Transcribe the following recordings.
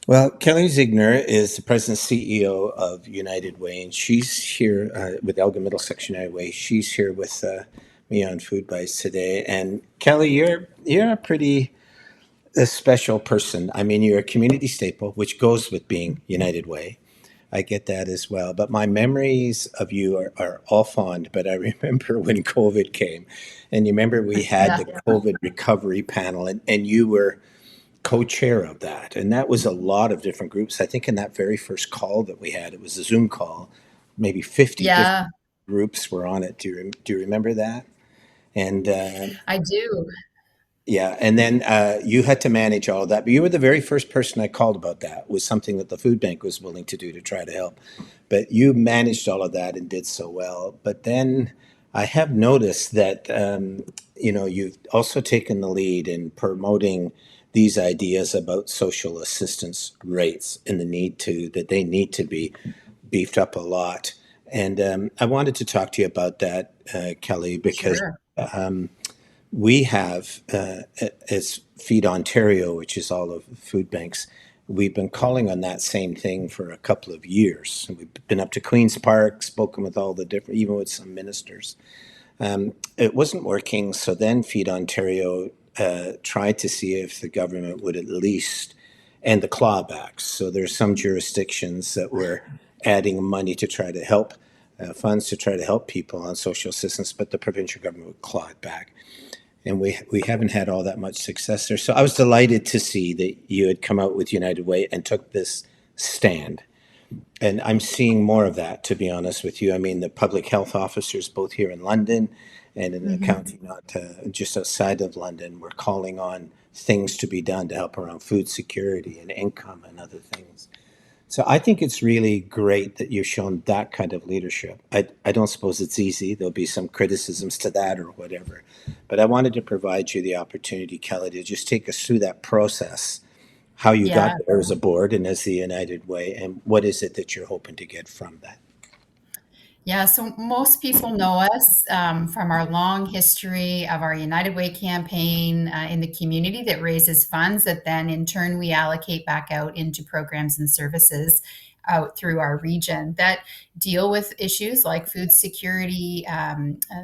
Well, Kelly Ziegner is the president CEO of United Way, and she's here with Elgin-Middlesex United Way. She's here with me on Food Bites today. And Kelly, you're a pretty a special person. I mean, you're a community staple, which goes with being United Way. I get that as well. But my memories of you are all fond. But I remember when COVID came, and you remember we had Yeah. the COVID recovery panel, and you were co-chair of that, and that was a lot of different groups. I think in that very first call that we had, it was a Zoom call, maybe 50 different Yeah, groups were on it. Do you remember that? And I do. yeah, and then you had to manage all of that, but you were the very first person I called about that. Was something that the food bank was willing to do to try to help, but you managed all of that and did so well. But then I have noticed that you've also taken the lead in promoting these ideas about social assistance rates and the need to that they need to be beefed up a lot. And I wanted to talk to you about that, Kelly, because Sure. we have, as Feed Ontario, which is all of food banks, we've been calling on that same thing for a couple of years. We've been up to Queen's Park, spoken with all the different, even with some ministers. It wasn't working, so then Feed Ontario tried to see if the government would at least end the clawbacks. So there's some jurisdictions that were adding money to try to help, funds to try to help people on social assistance, but the provincial government would claw it back, and we haven't had all that much success there. So I was delighted to see that you had come out with United Way and took this stand. And I'm seeing more of that, to be honest with you. I mean, the public health officers, both here in London and in the Mhm. county not just outside of London, were calling on things to be done to help around food security and income and other things. So I think it's really great that you've shown that kind of leadership. I don't suppose it's easy. There'll be some criticisms to that or whatever. But I wanted to provide you the opportunity, Kelly, to just take us through that process, how you got Yeah. there as a board and as the United Way, and what is it that you're hoping to get from that. Yeah. So most people know us from our long history of our United Way campaign in the community that raises funds that then in turn we allocate back out into programs and services out through our region that deal with issues like food security,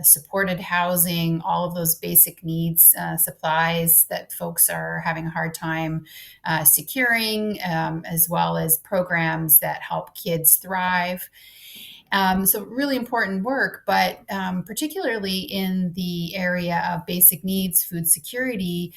supported housing, all of those basic needs, supplies that folks are having a hard time securing, as well as programs that help kids thrive. So really important work, but particularly in the area of basic needs, food security,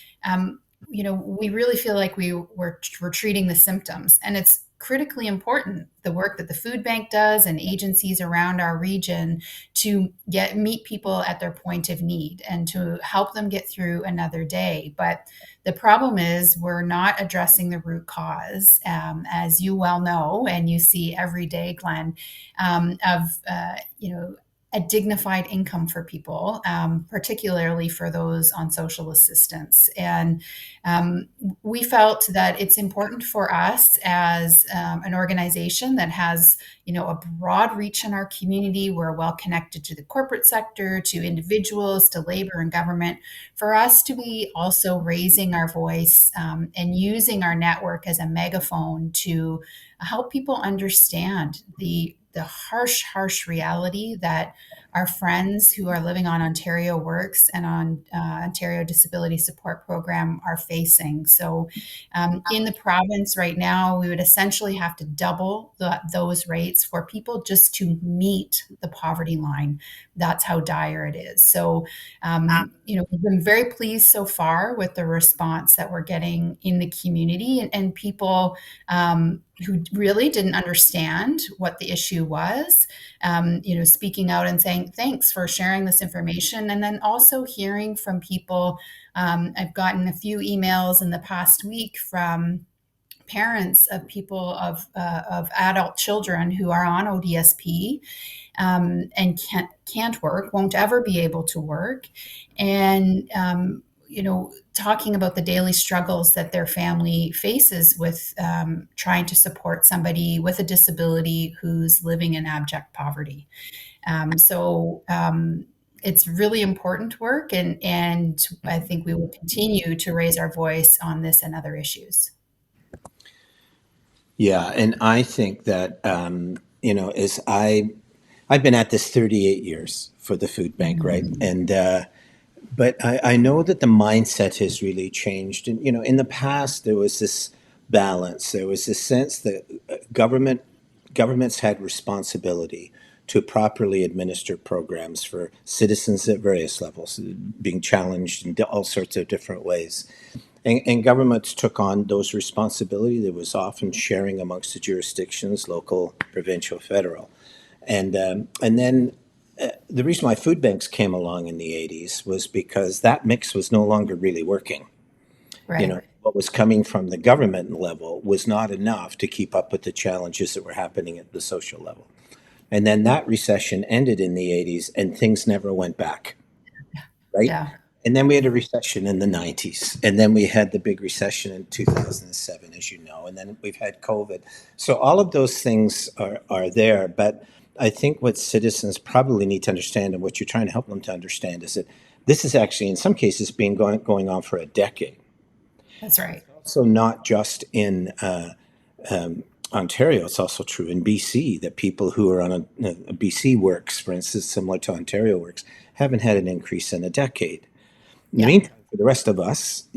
we really feel like we're treating the symptoms, and it's critically important the work that the food bank does and agencies around our region to get meet people at their point of need and to help them get through another day. But the problem is we're not addressing the root cause, as you well know, and you see every day, Glenn, of a dignified income for people, particularly for those on social assistance. And um, we felt that it's important for us as an organization that has, a broad reach in our community. We're well connected to the corporate sector, to individuals, to labor and government, for us to be also raising our voice and using our network as a megaphone to help people understand the harsh reality that our friends who are living on Ontario Works and on Ontario Disability Support Program are facing. So, in the province right now, we would essentially have to double those rates for people just to meet the poverty line. That's how dire it is. So, we've been very pleased so far with the response that we're getting in the community, and people who really didn't understand what the issue was, speaking out and saying, thanks for sharing this information. And then also hearing from people. I've gotten a few emails in the past week from parents of people of adult children who are on ODSP and can't work, won't ever be able to work, and talking about the daily struggles that their family faces with trying to support somebody with a disability who's living in abject poverty. So it's really important work, and I think we will continue to raise our voice on this and other issues. Yeah, and I think that as I've been at this 38 years for the food bank, right? Mhm. And but I know that the mindset has really changed. And in the past there was this balance. There was this sense that governments had responsibility to properly administer programs for citizens at various levels, being challenged in all sorts of different ways. And governments took on those responsibilities. There was often sharing amongst the jurisdictions, local, provincial, federal. And then the reason why food banks came along in the 80s was because that mix was no longer really working. Right. What was coming from the government level was not enough to keep up with the challenges that were happening at the social level. And then that recession ended in the 80s and things never went back, right? Yeah. And then we had a recession in the 90s. And then we had the big recession in 2007, as you know. And then we've had COVID. So all of those things are there. But I think what citizens probably need to understand, and what you're trying to help them to understand, is that this is actually, in some cases, been going on for a decade. That's right. So not just in Ontario, it's also true in BC that people who are on a BC works, for instance, similar to Ontario works, haven't had an increase in a decade. In the Yeah. meantime, for the rest of us,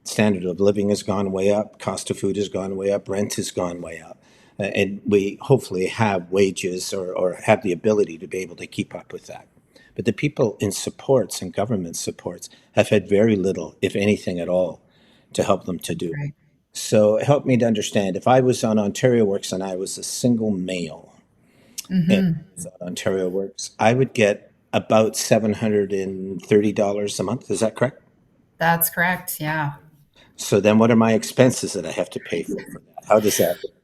standard of living has gone way up, cost of food has gone way up, rent has gone way up. And we hopefully have wages or have the ability to be able to keep up with that. But the people in supports and government supports have had very little, if anything at all, to help them to That's do. right. So help me to understand, if I was on Ontario Works and I was a single male and I Hmm. was on Ontario Works, I would get about $730 a month. Is that correct? That's correct. Yeah. So then what are my expenses that I have to pay for that? How does that work?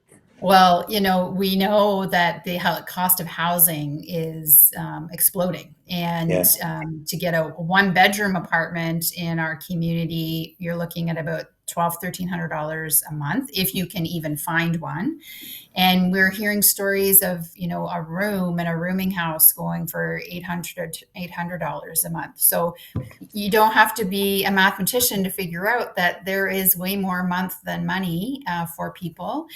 Well, we know that the cost of housing is exploding, and Yeah. to get a one-bedroom apartment in our community, you're looking at about $1,200 to $1,300 a month if you can even find one. And we're hearing stories of a room in a rooming house going for $800 a month. So you don't have to be a mathematician to figure out that there is way more month than money for people.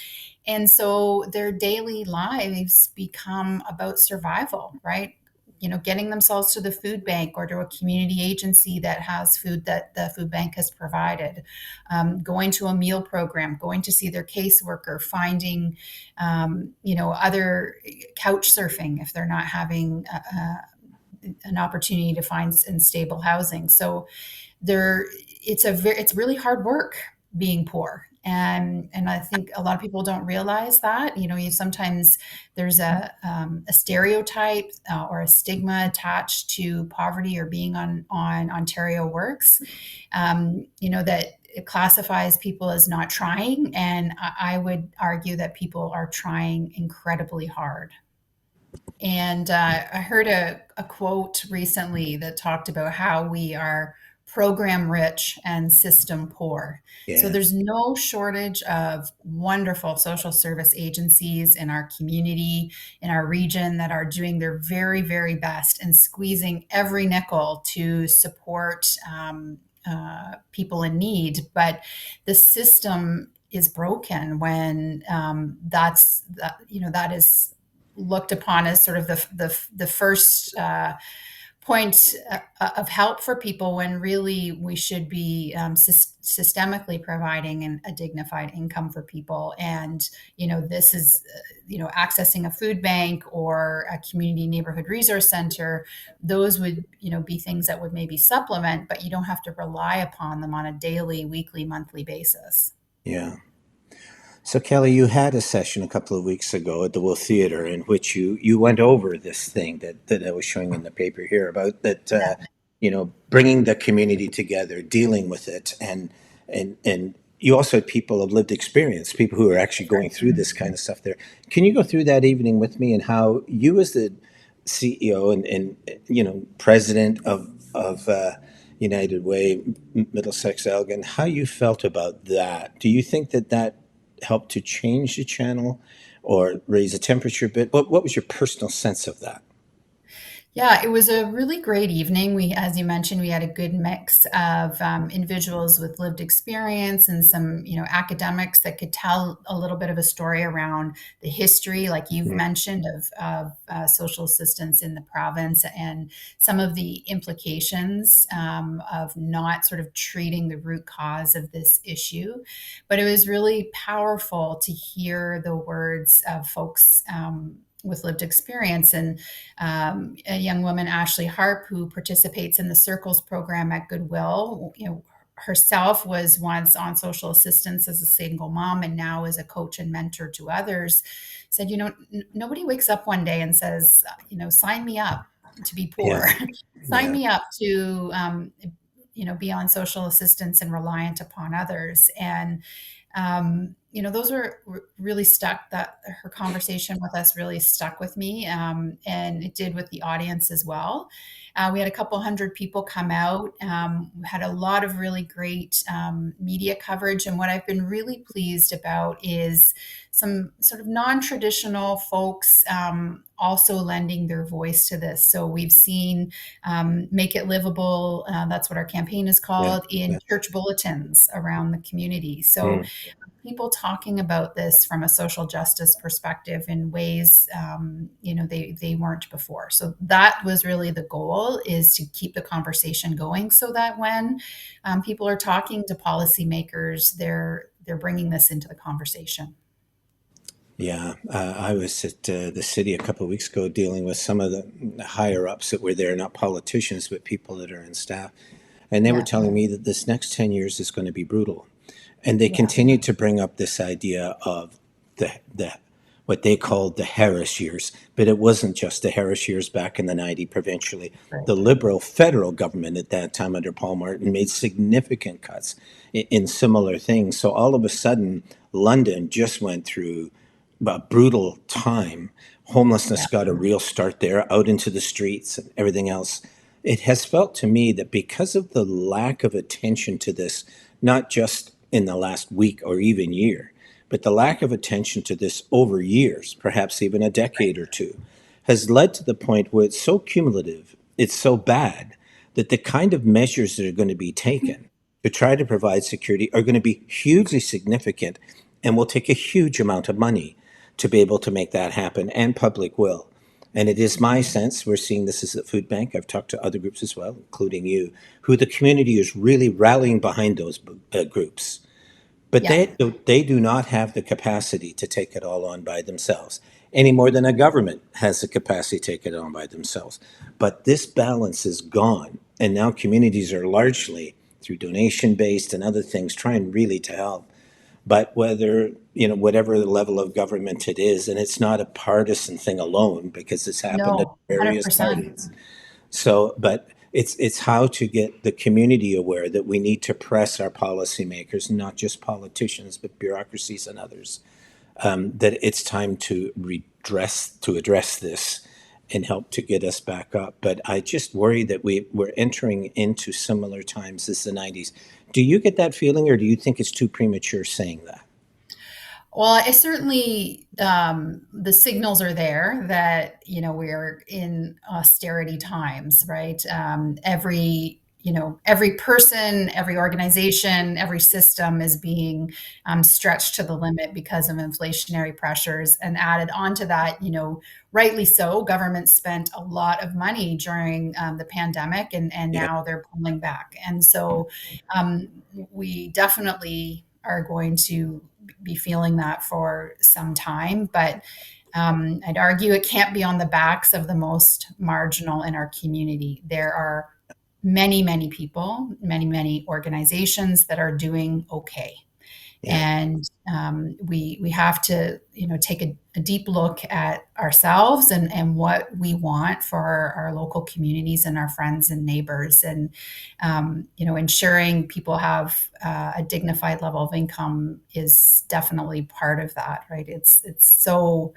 And so their daily lives become about survival, right? Getting themselves to the food bank or to a community agency that has food that the food bank has provided, going to a meal program, going to see their caseworker, finding, other couch surfing if they're not having an opportunity to find and stable housing. So it's really hard work being poor, and I think a lot of people don't realize that. You sometimes there's a stereotype or a stigma attached to poverty or being on Ontario Works, that it classifies people as not trying, and I would argue that people are trying incredibly hard. And I heard a quote recently that talked about how we are program rich and system poor. So Yeah. there's no shortage of wonderful social service agencies in our community, in our region, that are doing their very, very best and squeezing every nickel to support people in need. But the system is broken when that is looked upon as sort of the first point of help for people, when really we should be systemically providing a dignified income for people. And this is accessing a food bank or a community neighborhood resource center. Those would be things that would maybe supplement, but you don't have to rely upon them on a daily, weekly, monthly basis. Yeah. So Kelly, you had a session a couple of weeks ago at the Will Theatre in which you went over this thing that I was showing in the paper here about that, bringing the community together, dealing with it, and you also had people of lived experience, people who are actually going through this kind of stuff there. Can you go through that evening with me and how you, as the CEO and president of United Way, Middlesex Elgin, how you felt about that? Do you think that help to change the channel or raise the temperature a bit? What was your personal sense of that? Yeah, it was a really great evening. We, as you mentioned, we had a good mix of individuals with lived experience and some, academics that could tell a little bit of a story around the history, like you've Mm. mentioned, of social assistance in the province and some of the implications of not sort of treating the root cause of this issue. But it was really powerful to hear the words of folks. With lived experience and a young woman, Ashley Harp, who participates in the Circles program at Goodwill. Herself was once on social assistance as a single mom and now is a coach and mentor to others. Said, nobody wakes up one day and says, sign me up to be Yeah, poor, sign yeah, me up to, be on social assistance and reliant upon others. And those are really stuck. That her conversation with us really stuck with me, and it did with the audience as well. We had a couple hundred people come out. We had a lot of really great media coverage, and what I've been really pleased about is some sort of non-traditional folks also lending their voice to this. So we've seen Make It Livable, that's what our campaign is yeah, called, in yeah. church bulletins around the community. So Mm. people talking about this from a social justice perspective in ways they weren't before. So that was really the goal, is to keep the conversation going so that when people are talking to policymakers, they're bringing this into the conversation. Yeah, I was at the city a couple of weeks ago dealing with some of the higher ups that were there, not politicians, but people that are in staff. And they were Yeah, telling me that this next 10 years is going to be brutal. And they yeah, continued to bring up this idea of the what they called the Harris years, but it wasn't just the Harris years back in the 90s provincially. right. The Liberal federal government at that time under Paul Martin made significant cuts in similar things. So all of a sudden, London just went through a brutal time. Yeah, Homelessness got a real start there, out into the streets and everything else. It has felt to me that because of the lack of attention to this, not just in the last week or even year, but the lack of attention to this over years, perhaps even a decade or two, has led to the point where it's so cumulative, it's so bad, that the kind of measures that are going to be taken to try to provide security are going to be hugely significant and will take a huge amount of money to be able to make that happen, and public will. And it is my sense, we're seeing this as a food bank. I've talked to other groups as well, including you, who the community is really rallying behind those groups. But yeah. they do not have the capacity to take it all on by themselves, any more than a government has the capacity to take it on by themselves. But this balance is gone. And now communities are largely, through donation based and other things, trying really to help. But whether, whatever the level of government it is, and it's not a partisan thing alone because it's happened at No, various 100%. parties. So, but it's how to get the community aware that we need to press our policymakers, not just politicians, but bureaucracies and others, that it's time to address this and help to get us back up. But I just worry that we're entering into similar times as the 90s. Do you get that feeling, or do you think it's too premature saying that? Well, I certainly, the signals are there that, we're in austerity times, right? Every person, every organization, every system is being stretched to the limit because of inflationary pressures. And added onto that, rightly so, government spent a lot of money during the pandemic, and Yeah, now they're pulling back. And so um, we definitely are going to be feeling that for some time. But I'd argue it can't be on the backs of the most marginal in our community. There are many, many people, many, many organizations that are doing okay. yeah, And we have to take a deep look at ourselves and what we want for our local communities and our friends and neighbors, and ensuring people have a dignified level of income is definitely part of that, right? It's so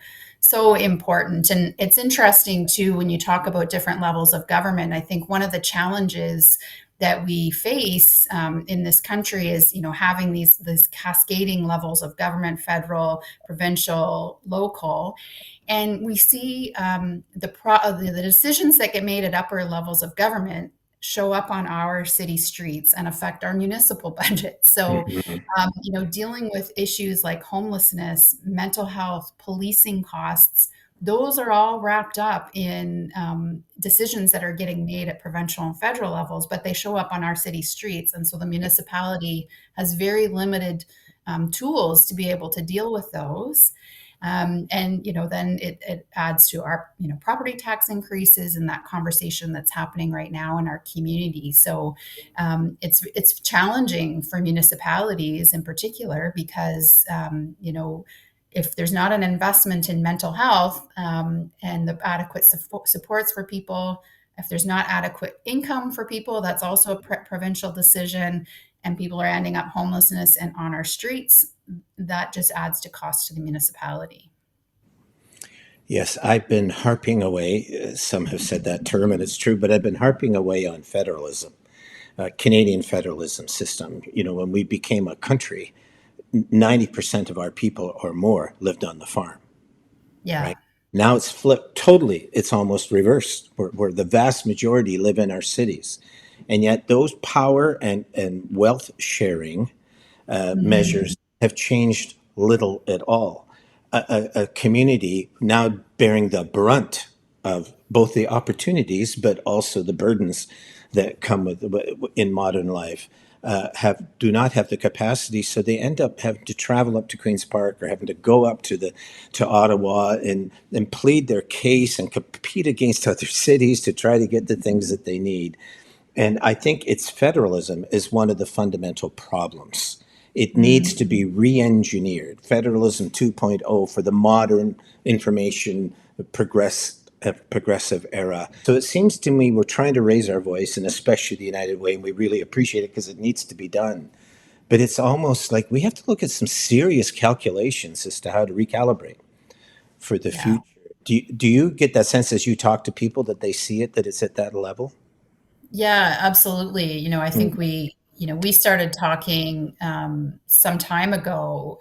important. And it's interesting too when you talk about different levels of government. I think one of the challenges that we face in this country is, having these cascading levels of government, federal, provincial, local, and we see the decisions that get made at upper levels of government show up on our city streets and affect our municipal budget. So, Mhm. dealing with issues like homelessness, mental health, policing costs, those are all wrapped up in decisions that are getting made at provincial and federal levels, but they show up on our city streets. And so the municipality has very limited tools to be able to deal with those. And then it adds to our property tax increases and that conversation that's happening right now in our community. So it's challenging for municipalities in particular because if there's not an investment in mental health and the adequate supports for people, if there's not adequate income for people, that's also a provincial decision, and people are ending up homelessness and on our streets, that just adds to cost to the municipality. Yes, I've been harping away. Some have said that term, and it's true, but I've been harping away on federalism, Canadian federalism system. When we became a country, 90% of our people or more lived on the farm, Yeah. right? Now it's flipped totally. It's almost reversed, where the vast majority live in our cities. And yet, those power and wealth sharing Hmm. measures have changed little at all. A community now bearing the brunt of both the opportunities but also the burdens that come with in modern life have do not have the capacity, so they end up having to travel up to Queens Park or having to go up to Ottawa and plead their case and compete against other cities to try to get the things that they need. And I think its federalism is one of the fundamental problems. It needs to be re engineered. Federalism 2.0 for the modern information progressive era. So it seems to me we're trying to raise our voice, and especially the United Way, and we really appreciate it because it needs to be done. But it's almost like we have to look at some serious calculations as to how to recalibrate for the Yeah. future. Do you get that sense as you talk to people that they see it, that it's at that level? Yeah, absolutely. I think we started talking some time ago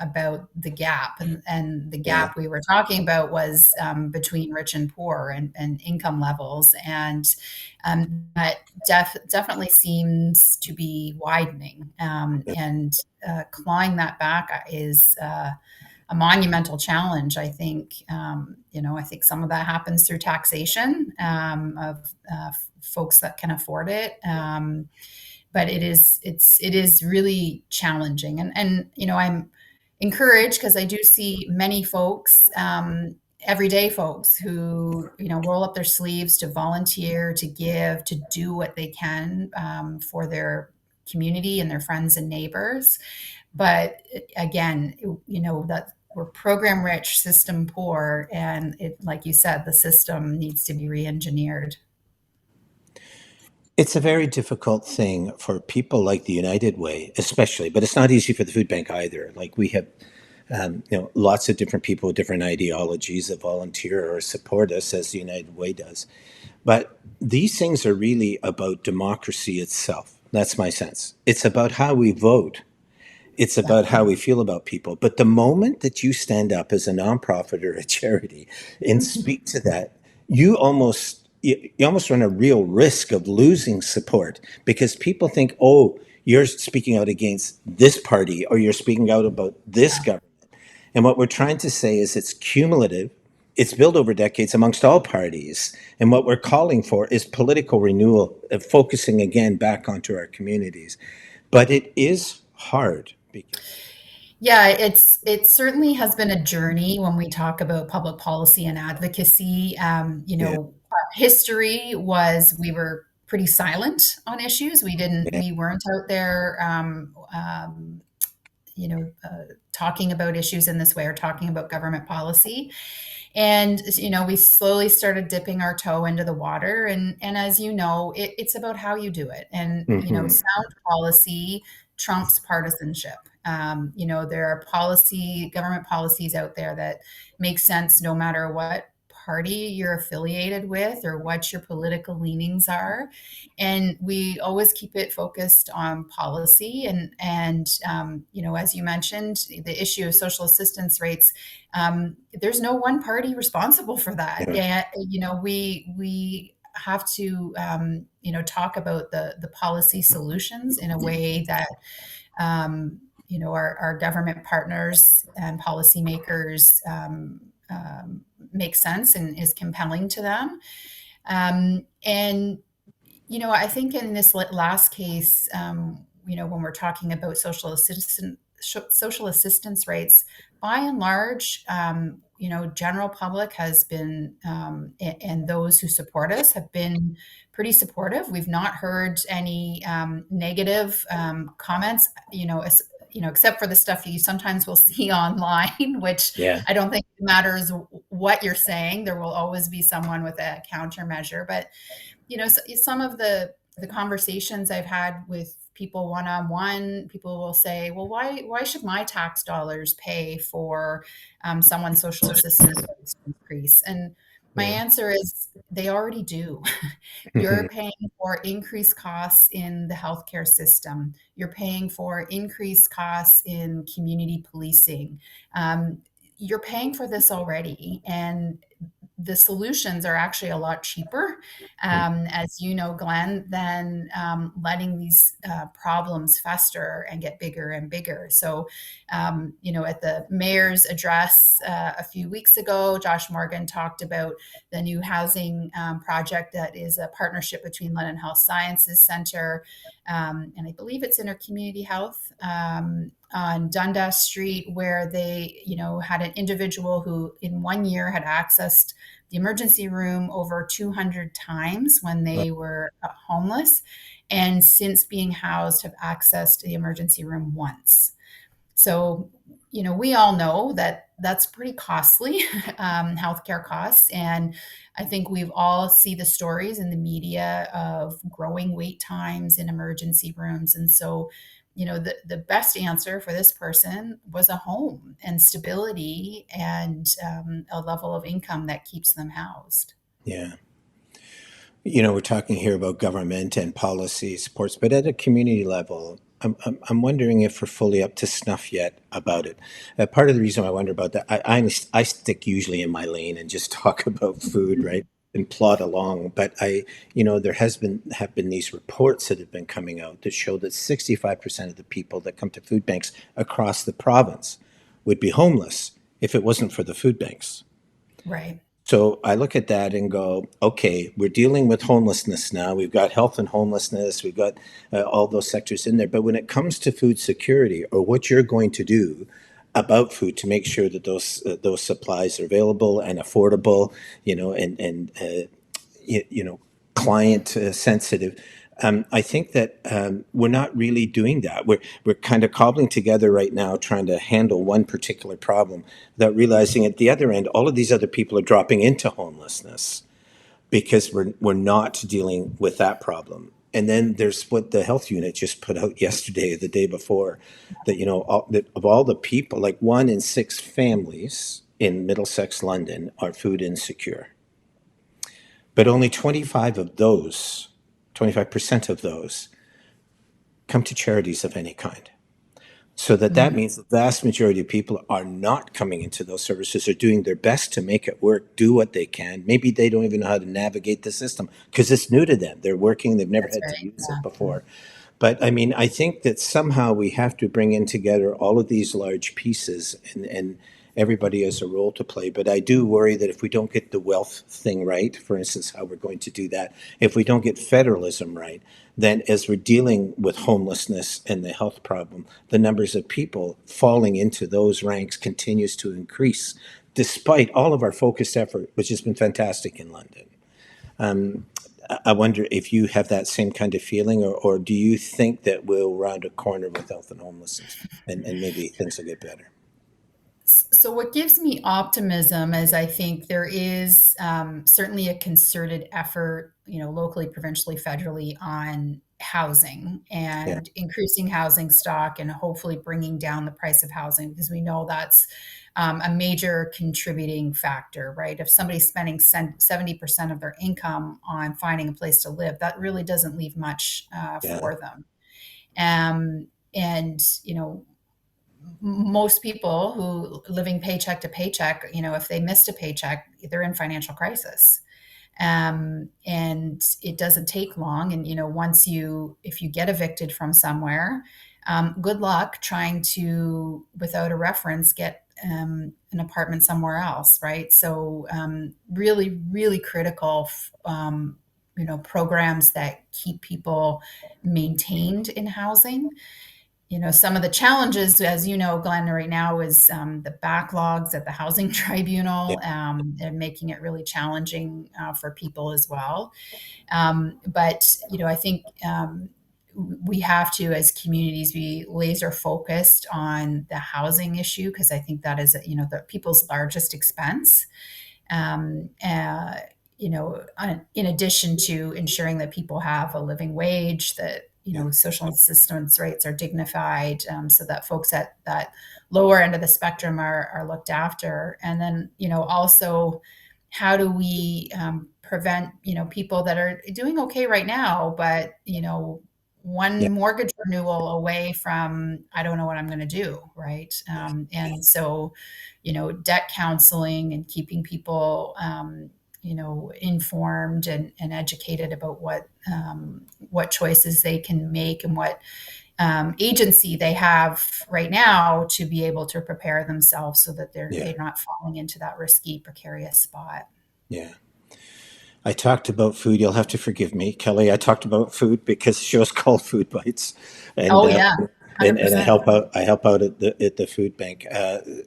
about the gap, and the Yeah. gap we were talking about was between rich and poor and income levels, and that definitely seems to be widening, and clawing that back is a monumental challenge. I think some of that happens through taxation of folks that can afford it. But it is really challenging, and I'm encouraged because I do see many folks, everyday folks who roll up their sleeves to volunteer, to give, to do what they can for their community and their friends and neighbors. But again, that we're program rich, system poor, and it, like you said, the system needs to be re-engineered. It's a very difficult thing for people like the United Way, especially, but it's not easy for the food bank either. Like we have, lots of different people with different ideologies that volunteer or support us as the United Way does. But these things are really about democracy itself. That's my sense. It's about how we vote. It's Yeah. about how we feel about people. But the moment that you stand up as a nonprofit or a charity and speak to that, you almost run a real risk of losing support because people think, oh, you're speaking out against this party or you're speaking out about this government. And what we're trying to say is it's cumulative. It's built over decades amongst all parties. And what we're calling for is political renewal, focusing again back onto our communities. But it is hard because Yeah, it certainly has been a journey when we talk about public policy and advocacy. yeah, Our history was we were pretty silent on issues. yeah. We weren't out there, talking about issues in this way or talking about government policy. And we slowly started dipping our toe into the water, and as you know, it's about how you do it, and Hmm. sound policy trumps partisanship. There are government policies out there that make sense no matter what party you're affiliated with or what your political leanings are. And we always keep it focused on policy. As you mentioned, the issue of social assistance rates, there's no one party responsible for that. Yeah. And, we have to, talk about the policy solutions in a way that our government partners and policymakers make sense and is compelling to them. And I think in this last case, when we're talking about social assistance rates, by and large, general public has been, and those who support us have been pretty supportive. We've not heard any negative comments, except for the stuff that you sometimes will see online, which Yeah. I don't think matters what you're saying. There will always be someone with a countermeasure, but some of the conversations I've had with people one-on-one, people will say, well, why should my tax dollars pay for someone's social assistance increase? And my Yeah. answer is they already do. You're paying for increased costs in the healthcare system. You're paying for increased costs in community policing. You're paying for this already, and the solutions are actually a lot cheaper, as you know, Glenn, than letting these problems fester and get bigger and bigger. So, at the mayor's address a few weeks ago, Josh Morgan talked about the new housing project that is a partnership between London Health Sciences Centre, and I believe it's Community Health, on Dundas Street, where they, had an individual who in 1 year had accessed the emergency room over 200 times when they were homeless, and since being housed have accessed the emergency room once. So, we all know that that's pretty costly, healthcare costs. And I think we've all see the stories in the media of growing wait times in emergency rooms. And so, the best answer for this person was a home and stability and a level of income that keeps them housed. Yeah. We're talking here about government and policy supports, but at a community level, I'm wondering if we're fully up to snuff yet about it. Part of the reason I wonder about that, I stick usually in my lane and just talk about food, right? And plod along. But there have been these reports that have been coming out that show that 65% of the people that come to food banks across the province would be homeless if it wasn't for the food banks. Right. So I look at that and go, okay, we're dealing with homelessness now. We've got health and homelessness. We've got all those sectors in there. But when it comes to food security or what you're going to do about food to make sure that those supplies are available and affordable, and client sensitive. I think that we're not really doing that. We're kind of cobbling together right now, trying to handle one particular problem without realizing at the other end, all of these other people are dropping into homelessness because we're not dealing with that problem. And then there's what the health unit just put out yesterday, the day before, that that of all the people, like 1 in 6 families in Middlesex, London, are food insecure. But only 25% of those come to charities of any kind. So that Mhm. means the vast majority of people are not coming into those services, are doing their best to make it work, do what they can. Maybe they don't even know how to navigate the system because it's new to them. They're working, they've never That's had to right. use it before. But I mean, I think that somehow we have to bring in together all of these large pieces, and everybody has a role to play. But I do worry that if we don't get the wealth thing right, for instance, how we're going to do that, if we don't get federalism right, then as we're dealing with homelessness and the health problem, the numbers of people falling into those ranks continues to increase, despite all of our focused effort, which has been fantastic in London. I wonder if you have that same kind of feeling, or do you think that we'll round a corner with health and homelessness and maybe things will get better? So, what gives me optimism is I think there is certainly a concerted effort, locally, provincially, federally, on housing Yeah. and increasing housing stock and hopefully bringing down the price of housing because we know that's a major contributing factor, right? If somebody's spending 70% of their income on finding a place to live, that really doesn't leave much Yeah. for them. And most people who living paycheck to paycheck, if they missed a paycheck, they're in financial crisis. And it doesn't take long. And once if you get evicted from somewhere, good luck trying to, without a reference, get an apartment somewhere else, right? So really, really critical, programs that keep people maintained in housing. Some of the challenges, as you know, Glenn, right now is the backlogs at the housing Yeah. tribunal, and making it really challenging for people as well. But I think we have to, as communities, be laser focused on the housing issue, because I think that is, the people's largest expense. Um, uh, in addition to ensuring that people have a living wage, that Yeah. social assistance rates are dignified, so that folks at that lower end of the spectrum are looked after. And then also, how do we prevent people that are doing okay right now, but one Yeah. mortgage renewal away from, I don't know what I'm going to do, right? And so debt counseling and keeping people informed and educated about what choices they can make, and what agency they have right now to be able to prepare themselves, so that Yeah. they're not falling into that risky, precarious spot. Yeah. I talked about food. You'll have to forgive me, Kelly. I talked about food because the show's called Food Bites, and Oh uh, yeah, and I 100%. help out. I help out at the food bank.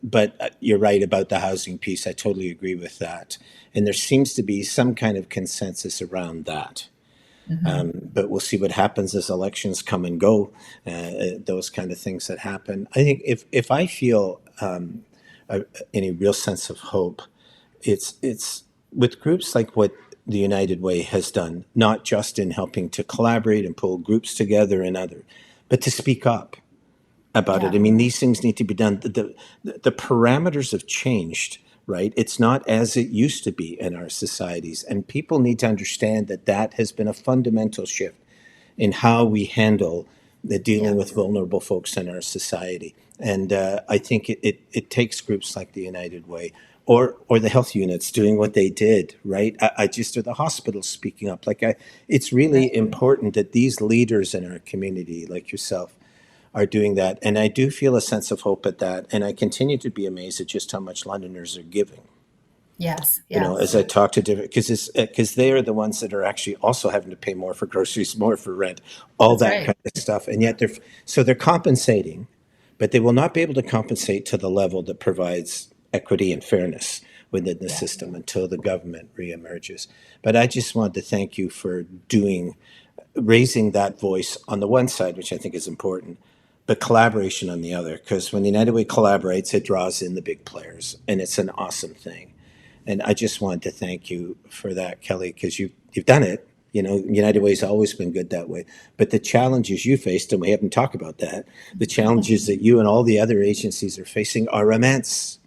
But you're right about the housing piece. I totally agree with that. And there seems to be some kind of consensus around that. Hmm. But we'll see what happens as elections come and go. Those kind of things that happen. I think if I feel a, any real sense of hope, it's with groups like what the United Way has done, not just in helping to collaborate and pull groups together and other, but to speak up about it. Yeah, I mean, these things need to be done. The parameters have changed, right? It's not as it used to be in our societies, and people need to understand that that has been a fundamental shift in how we handle the dealing yeah, with vulnerable folks in our society. And I think it takes groups like the United Way or the health units doing what they did, right? I just, or the hospitals speaking up. It's right. really important that these leaders in our community, like yourself, are doing that. And I do feel a sense of hope at that. And I continue to be amazed at just how much Londoners are giving. Yes, As yes, I talk to different, because they are the ones that are actually also having to pay more for groceries, more for rent, all that's that right. kind of stuff. And yet they're compensating, but they will not be able to compensate to the level that provides equity and fairness within the Yeah, system until the government reemerges. But I just wanted to thank you for raising that voice on the one side, which I think is important, but collaboration on the other. Because when the United Way collaborates, it draws in the big players, and it's an awesome thing. And I just wanted to thank you for that, Kelly, because you've done it. United Way's always been good that way. But the challenges you faced, and we haven't talked about that, the challenges that you and all the other agencies are facing are immense.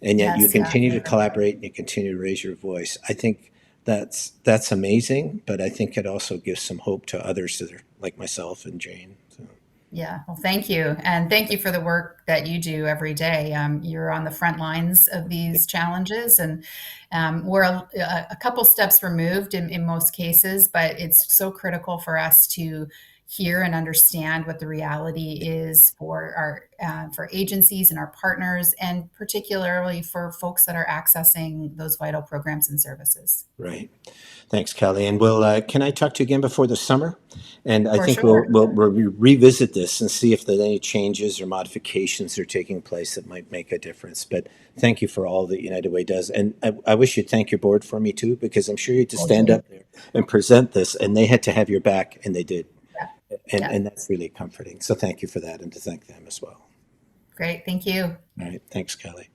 And yet you yes, yeah. continue to collaborate and you continue to raise your voice. I think that's amazing, but I think it also gives some hope to others that are like myself and Jane. So, Yeah, well, thank you. And thank you for the work that you do every day. You're on the front lines of yeah, these challenges, and we're a couple steps removed in most cases, but it's so critical for us to hear and understand what the reality is for for agencies and our partners, and particularly for folks that are accessing those vital programs and services. right. Thanks, Kelly. And can I talk to you again before the summer? And I For think sure. we'll revisit this and see if there's any changes or modifications are taking place that might make a difference. But thank you for all that United Way does. And I wish you'd thank your board for me too, because I'm sure you had to Oh, stand yeah. up there and present this, and they had to have your back, and they did. Yeah. Yeah. And that's really comforting. So thank you for that, and to thank them as well. Great. Thank you. All right. Thanks, Kelly.